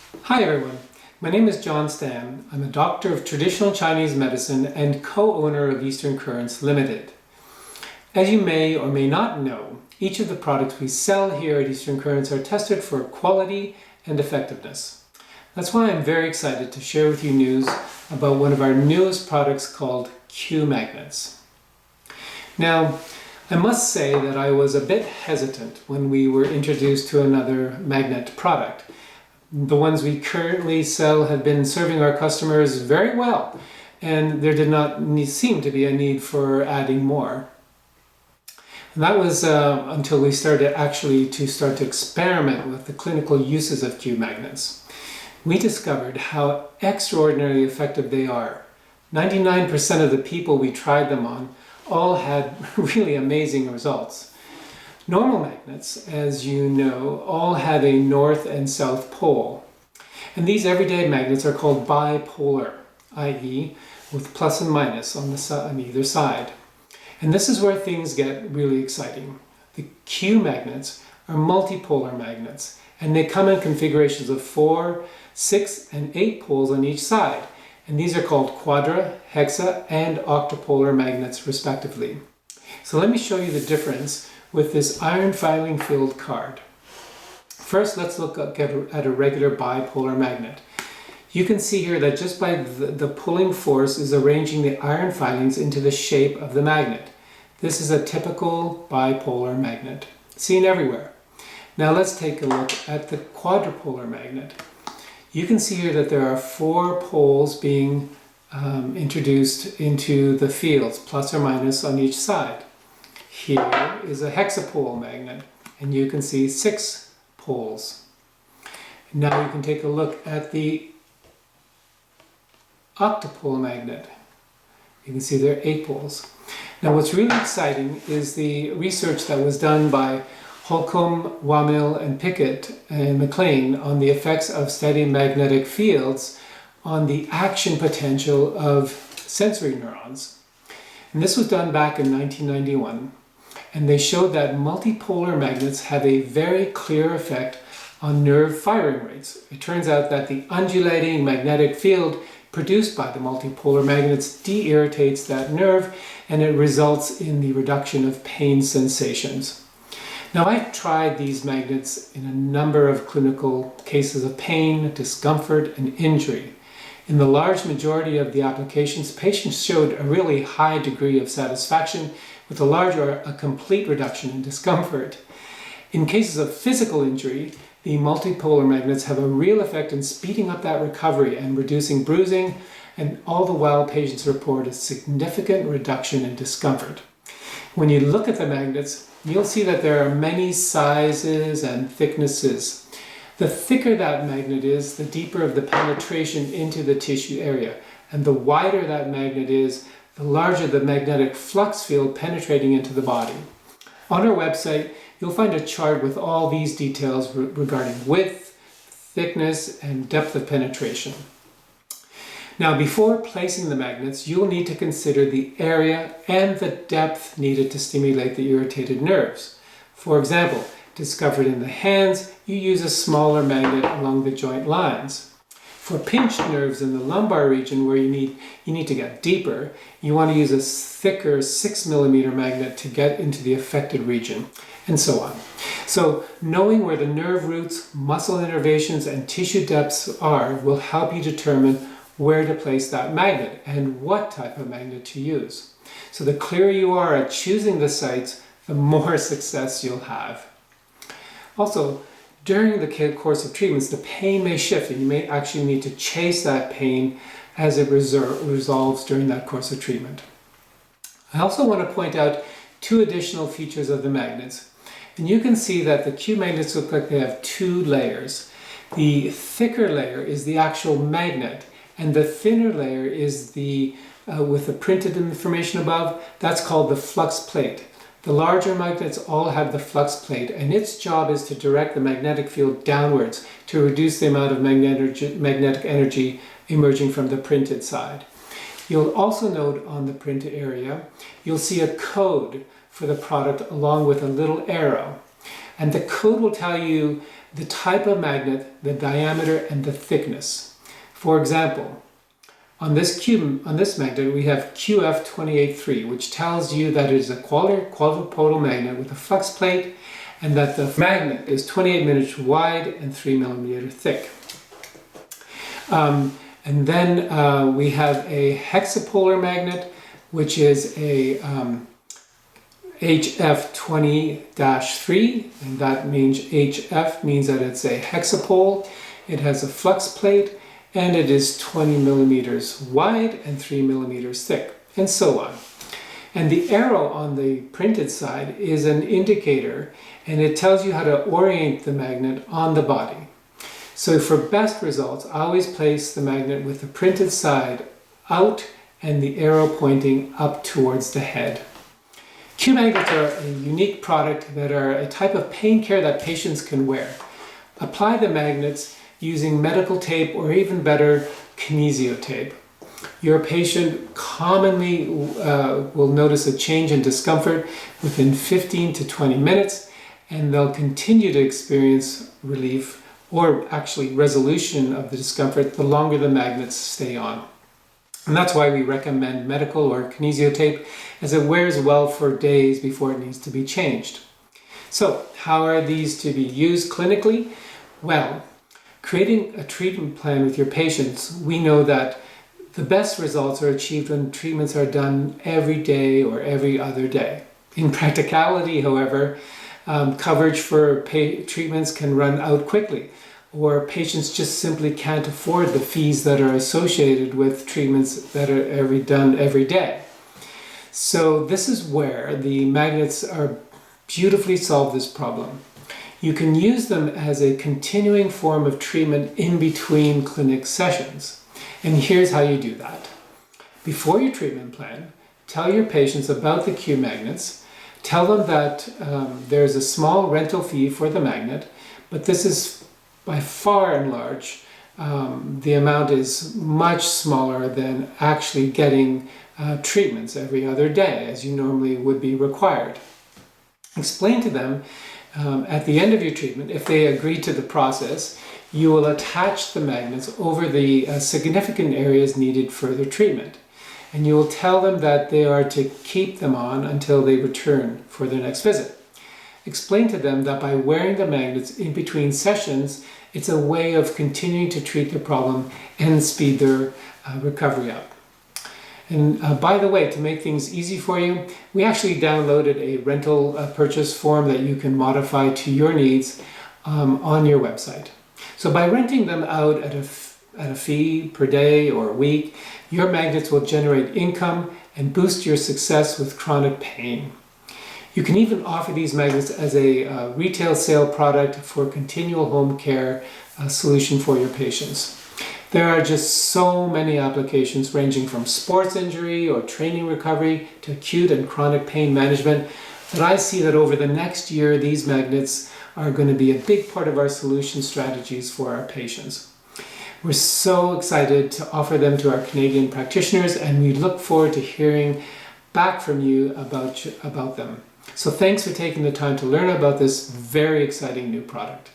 Hi everyone, my name is John Stan. I'm a doctor of traditional Chinese medicine and co-owner of Eastern Currents Limited. As you may or may not know, each of the products we sell here at Eastern Currents are tested for quality and effectiveness. That's why I'm very excited to share with you news about one of our newest products called Q magnets. Now, I must say that I was a bit hesitant when we were introduced to another magnet product. The ones we currently sell have been serving our customers very well, and there did not seem to be a need for adding more. And that was until we started to experiment with the clinical uses of Q magnets. We discovered how extraordinarily effective they are. 99% of the people we tried them on all had really amazing results. Normal magnets, as you know, all have a north and south pole. And these everyday magnets are called bipolar, i.e. with plus and minus on either side. And this is where things get really exciting. The Q magnets are multipolar magnets, and they come in configurations of 4, 6, and 8 poles on each side. And these are called quadra, hexa, and octapolar magnets respectively. So let me show you the difference with this iron filing filled card. First, let's look at a regular bipolar magnet. You can see here that just by the pulling force is arranging the iron filings into the shape of the magnet. This is a typical bipolar magnet, seen everywhere. Now let's take a look at the quadrupolar magnet. You can see here that there are 4 poles being introduced into the fields, plus or minus on each side. Here is a hexapole magnet, and you can see 6 poles. Now you can take a look at the octapole magnet. You can see there are 8 poles. Now what's really exciting is the research that was done by Holcomb, Wamil, and Pickett and McLean on the effects of steady magnetic fields on the action potential of sensory neurons. And this was done back in 1991. And they showed that multipolar magnets have a very clear effect on nerve firing rates. It turns out that the undulating magnetic field produced by the multipolar magnets de-irritates that nerve, and it results in the reduction of pain sensations. Now, I've tried these magnets in a number of clinical cases of pain, discomfort, and injury. In the large majority of the applications, patients showed a really high degree of satisfaction with a large or a complete reduction in discomfort. In cases of physical injury, the multipolar magnets have a real effect in speeding up that recovery and reducing bruising, and all the while patients report a significant reduction in discomfort. When you look at the magnets, you'll see that there are many sizes and thicknesses. The thicker that magnet is, the deeper of the penetration into the tissue area, and the wider that magnet is, the larger the magnetic flux field penetrating into the body. On our website, you'll find a chart with all these details regarding width, thickness, and depth of penetration. Now, before placing the magnets, you'll need to consider the area and the depth needed to stimulate the irritated nerves. For example, discovered in the hands, you use a smaller magnet along the joint lines. For pinched nerves in the lumbar region where you need to get deeper, you want to use a thicker 6mm magnet to get into the affected region, and so on. So knowing where the nerve roots, muscle innervations, and tissue depths are will help you determine where to place that magnet and what type of magnet to use. So the clearer you are at choosing the sites, the more success you'll have. Also, during the course of treatments, the pain may shift, and you may actually need to chase that pain as it resolves during that course of treatment. I also want to point out 2 additional features of the magnets. And you can see that the Q magnets look like they have 2 layers. The thicker layer is the actual magnet, and the thinner layer is with the printed information above, that's called the flux plate. The larger magnets all have the flux plate, and its job is to direct the magnetic field downwards to reduce the amount of magnetic energy emerging from the printed side. You'll also note on the printed area, you'll see a code for the product along with a little arrow. And the code will tell you the type of magnet, the diameter, and the thickness. For example, on this magnet we have QF283, which tells you that it is a quadrupole magnet with a flux plate, and that the magnet is 28 millimeters wide and 3 millimeters thick. And then we have a hexapolar magnet, which is a HF20-3, and that means HF means that it's a hexapole. It has a flux plate, and it is 20 millimeters wide and 3 millimeters thick, and so on. And the arrow on the printed side is an indicator, and it tells you how to orient the magnet on the body. So for best results, I always place the magnet with the printed side out and the arrow pointing up towards the head. Q magnets are a unique product that are a type of pain care that patients can wear. Apply the magnets using medical tape or even better, kinesio tape. Your patient commonly will notice a change in discomfort within 15 to 20 minutes, and they'll continue to experience relief or actually resolution of the discomfort the longer the magnets stay on. And that's why we recommend medical or kinesio tape, as it wears well for days before it needs to be changed. So how are these to be used clinically? Well, creating a treatment plan with your patients, we know that the best results are achieved when treatments are done every day or every other day. In practicality, however, coverage for treatments can run out quickly, or patients just simply can't afford the fees that are associated with treatments that are done every day. So this is where the magnets are beautifully solve this problem. You can use them as a continuing form of treatment in between clinic sessions. And here's how you do that. Before your treatment plan, tell your patients about the Q magnets. Tell them that there's a small rental fee for the magnet, but this is by far and large, the amount is much smaller than actually getting treatments every other day, as you normally would be required. Explain to them at the end of your treatment, if they agree to the process, you will attach the magnets over the significant areas needed further treatment. And you will tell them that they are to keep them on until they return for their next visit. Explain to them that by wearing the magnets in between sessions, it's a way of continuing to treat the problem and speed their recovery up. And by the way, to make things easy for you, we actually downloaded a rental purchase form that you can modify to your needs on your website. So by renting them out at a fee per day or a week, your magnets will generate income and boost your success with chronic pain. You can even offer these magnets as a retail sale product for continual home care solution for your patients. There are just so many applications ranging from sports injury or training recovery to acute and chronic pain management that I see that over the next year these magnets are going to be a big part of our solution strategies for our patients. We're so excited to offer them to our Canadian practitioners, and we look forward to hearing back from you about them. So thanks for taking the time to learn about this very exciting new product.